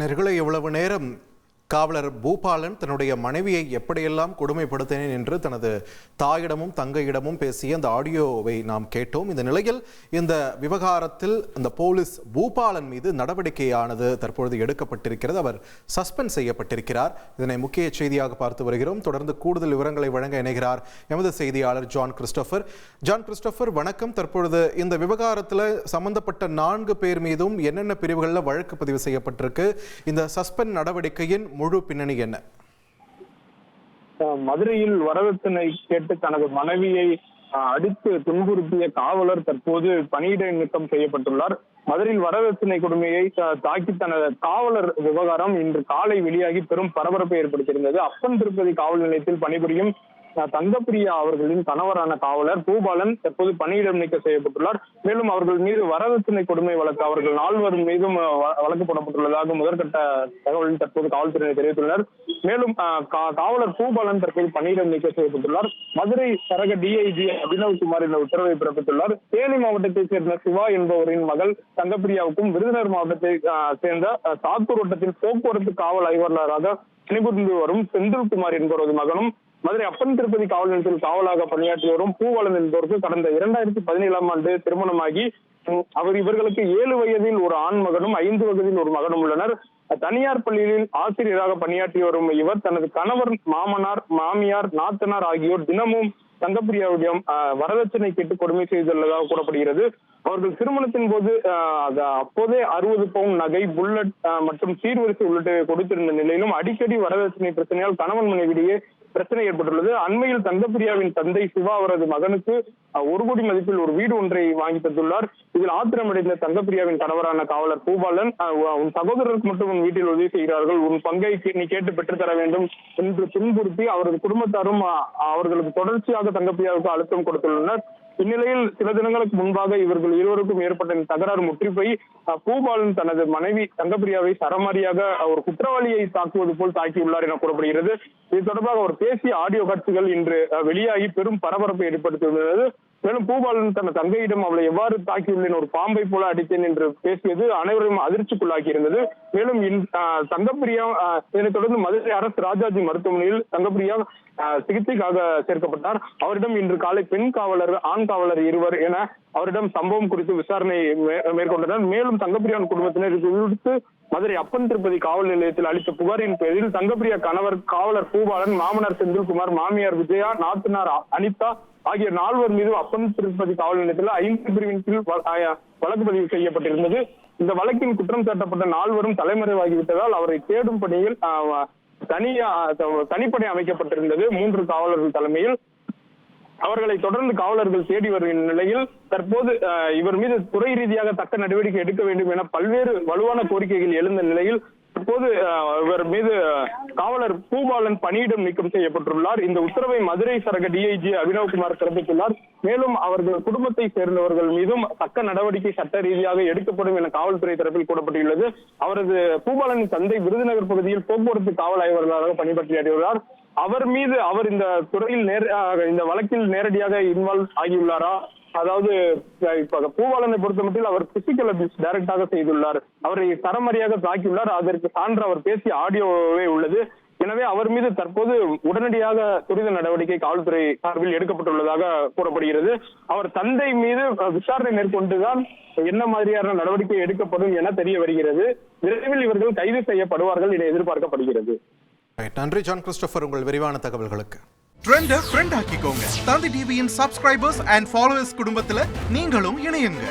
நேயர்களே, இவ்வளவு நேரம் காவலர் பூபாலன் தன்னுடைய மனைவியை எப்படியெல்லாம் கொடுமைப்படுத்தினேன் என்று தனது தாயிடமும் தங்கையிடமும் பேசிய அந்த ஆடியோவை நாம் கேட்டோம். இந்த நிலையில் இந்த விவகாரத்தில் அந்த போலீஸ் பூபாலன் மீது நடவடிக்கையானது தற்பொழுது எடுக்கப்பட்டிருக்கிறது. அவர் சஸ்பெண்ட் செய்யப்பட்டிருக்கிறார். இதனை முக்கிய செய்தியாக பார்த்து வருகிறோம். தொடர்ந்து கூடுதல் விவரங்களை வழங்க இணைகிறார் எமது செய்தியாளர் ஜான் கிறிஸ்டோபர். வணக்கம். தற்பொழுது இந்த விவகாரத்தில் சம்பந்தப்பட்ட 4 பேர் மீதும் என்னென்ன பிரிவுகளில் வழக்கு பதிவு செய்யப்பட்டிருக்கு? இந்த சஸ்பெண்ட் நடவடிக்கையின் முழு பின்னணி என்ன? மதுரையில் வரதட்சணை கேட்டு தனது மனைவியை அடித்து துன்புறுத்திய காவலர் தற்போது பணியிட நீக்கம் செய்யப்பட்டுள்ளார். மதுரையில் வரதட்சணை கொடுமையை தாக்கி தனது காவலர் விவகாரம் இன்று காலை வெளியாகி பெரும் பரபரப்பை ஏற்படுத்தியிருந்தது. அப்பன் திருப்பதி காவல் நிலையத்தில் பணிபுரியும் தங்கப்பிரியா அவர்களின் கணவரான காவலர் பூபாலன் தற்போது பணியிடம் நீக்கம் செய்யப்பட்டுள்ளார். மேலும் அவர்கள் மீது வரதட்சணை கொடுமை வழக்கு அவர்கள் 4 மீதும் வழக்கு போடப்பட்டுள்ளதாக முதற்கட்ட தகவலில் தற்போது காவல்துறையினர் தெரிவித்துள்ளனர். மேலும் காவலர் பூபாலன் தற்போது பணியிடம் நீக்கம் செய்யப்பட்டுள்ளார். மதுரை சரக டிஐஜி அபினவ்குமார் இந்த உத்தரவை பிறப்பித்துள்ளார். தேனி மாவட்டத்தைச் சேர்ந்த சிவா என்பவரின் மகள் தங்கப்பிரியாவுக்கும் விருதுநகர் மாவட்டத்தை சேர்ந்த சாத்தூர் வட்டத்தில் போக்குவரத்து காவல் ஆய்வாளராக பணிபுரிந்து வரும் செந்தில்குமார் என்பவரது மகனும் மதுரை அப்பன் திருப்பதி காவல் நிலையத்தில் காவலாக பணியாற்றி வரும் பூபாலன் என்பவருக்கு கடந்த 2017ஆம் ஆண்டு திருமணமாகி இவர்களுக்கு 7 வயதில் ஒரு ஆண் மகனும் 5 வயதில் ஒரு மகனும் உள்ளனர். தனியார் பள்ளியில் ஆசிரியராக பணியாற்றி வரும் இவர் தனது கணவர், மாமனார், மாமியார், நாத்தனார் ஆகியோர் தினமும் தங்கப்பிரியாவிடம் வரதட்சணை கேட்டு கொடுமை செய்துள்ளதாக கூறப்படுகிறது. அவர்கள் திருமணத்தின் போது அப்போதே 60 பவுன் நகை, புல்லட் மற்றும் சீர்வரிசை உள்ளிட்ட கொடுத்திருந்த நிலையிலும் அடிக்கடி வரதட்சணை பிரச்சனையால் கணவன் மனைவியிடையே பிரச்சனை ஏற்பட்டுள்ளது. அண்மையில் தங்கப்பிரியாவின் தந்தை சிவா அவரது மகனுக்கு 1 கோடி மதிப்பில் ஒரு வீடு ஒன்றை வாங்கி தந்துள்ளார். இதில் ஆத்திரமடைந்த தங்கப்பிரியாவின் கணவரான காவலர் பூபாலன், உன் சகோதரருக்கு மட்டும் உன் வீட்டில் உதவி செய்கிறார்கள், உன் பங்கை நீ கேட்டு பெற்றுத்தர வேண்டும் என்று துன்புறுத்தி அவரது குடும்பத்தாரும் அவர்களுக்கு தொடர்ச்சியாக தங்கப்பிரியாவுக்கு அழுத்தம் கொடுத்துள்ளனர். இந்நிலையில் சில தினங்களுக்கு முன்பாக இவர்கள் இருவருக்கும் ஏற்பட்ட தகராறு முற்றிப்போய் பூபாலன் தனது மனைவி தங்கப்பிரியாவை சரமாரியாக ஒரு குற்றவாளியை தாக்குவது போல் தாக்கியுள்ளார் என கூறப்படுகிறது. இது தொடர்பாக அவர் பேசிய ஆடியோ காட்சிகள் இன்று வெளியாகி பெரும் பரபரப்பை ஏற்படுத்தியுள்ளது. மேலும் பூபாலன் தனது தங்கையிடம் அவளை எவ்வாறு தாக்கியுள்ளேன், ஒரு பாம்பை போல அடித்தேன் என்று பேசியது அனைவரும் அதிர்ச்சிக்குள்ளாக்கி இருந்தது. மேலும் தங்கப்பிரியா இதனைத் தொடர்ந்து மதுரை அரசு ராஜாஜி மருத்துவமனையில் தங்கப்பிரியா சிகிச்சைக்காக சேர்க்கப்பட்டார். அவரிடம் இன்று காலை பெண் காவலர், ஆண் காவலர் இருவர் என அவரிடம் சம்பவம் குறித்து விசாரணை மேற்கொண்டனர். மேலும் தங்கப்பிரியாவின் குடும்பத்தினர் இது குறித்து மதுரை அப்பன் திருப்பதி காவல் நிலையத்தில் அளித்த புகாரின் பேரில் தங்கப்பிரியா கணவர் காவலர் பூபாலன், மாமனார் செந்தில்குமார், மாமியார் விஜயா, நாத்தனார் அனிதா ஆகிய 4 மீது அப்பன் திருப்பதி காவல் நிலையத்தில் 5 பிரிவின் கீழ் வழக்கு பதிவு செய்யப்பட்டிருந்தது. இந்த வழக்கின் குற்றம் சாட்டப்பட்ட 4 தலைமறைவாகிவிட்டதால் அவரை தேடும் பணியில் தனிப்படை அமைக்கப்பட்டிருந்தது 3 காவலர்கள் தலைமையில். அவர்களை தொடர்ந்து காவலர்கள் தேடி வருகின்ற நிலையில் தற்போது இவர் மீது துறை ரீதியாக தக்க நடவடிக்கை எடுக்க வேண்டும் என பல்வேறு வலுவான கோரிக்கைகள் எழுந்த நிலையில் தற்போது இவர் மீது காவலர் பூபாலன் பணியிடம் நீக்கம் செய்யப்பட்டுள்ளார். இந்த உத்தரவை மதுரை சரக டிஐஜி அபினவ்குமார் பிறப்பித்துள்ளார். மேலும் அவர்கள் குடும்பத்தை சேர்ந்தவர்கள் மீதும் தக்க நடவடிக்கை சட்ட ரீதியாக எடுக்கப்படும் என காவல்துறை தரப்பில் கூறப்பட்டுள்ளது. அவரது பூபாலனின் தந்தை விருதுநகர் பகுதியில் போக்குவரத்து காவல் ஆய்வாளராக பணிபற்றியுள்ளார். அவர் மீது அவர் இந்த துறையில் இந்த வழக்கில் நேரடியாக இன்வால்வ் ஆகியுள்ளாரா? அதாவது பூபாலனை பொறுத்தமட்டில் அவர் பிசிக்கல் அபியூஸ் டைரக்டாக செய்துள்ளார். அவரை தரமறியாக தாக்கியுள்ளார். அதற்கு சான்று அவர் பேசிய ஆடியோவே உள்ளது. எனவே அவர் மீது தற்போது உடனடியாக துரித நடவடிக்கை காவல்துறை சார்பில் எடுக்கப்பட்டுள்ளதாக கூறப்படுகிறது. அவர் தந்தை மீது விசாரணை மேற்கொண்டுதான் என்ன மாதிரியான நடவடிக்கை எடுக்கப்படும் என தெரிய வருகிறது. விரைவில் இவர்கள் கைது செய்யப்படுவார்கள் என எதிர்பார்க்கப்படுகிறது. நன்றி ஜான் கிறிஸ்டோபர், உங்கள் விரிவான தகவல்களுக்கு. ட்ரெண்ட ஃப்ரெண்ட் ஆக்கிக்கோங்க. தந்தி டிவியின் சப்ஸ்கிரைபர்ஸ் அண்ட் ஃபாலோவர்ஸ் குடும்பத்துல நீங்களும் இணையுங்க.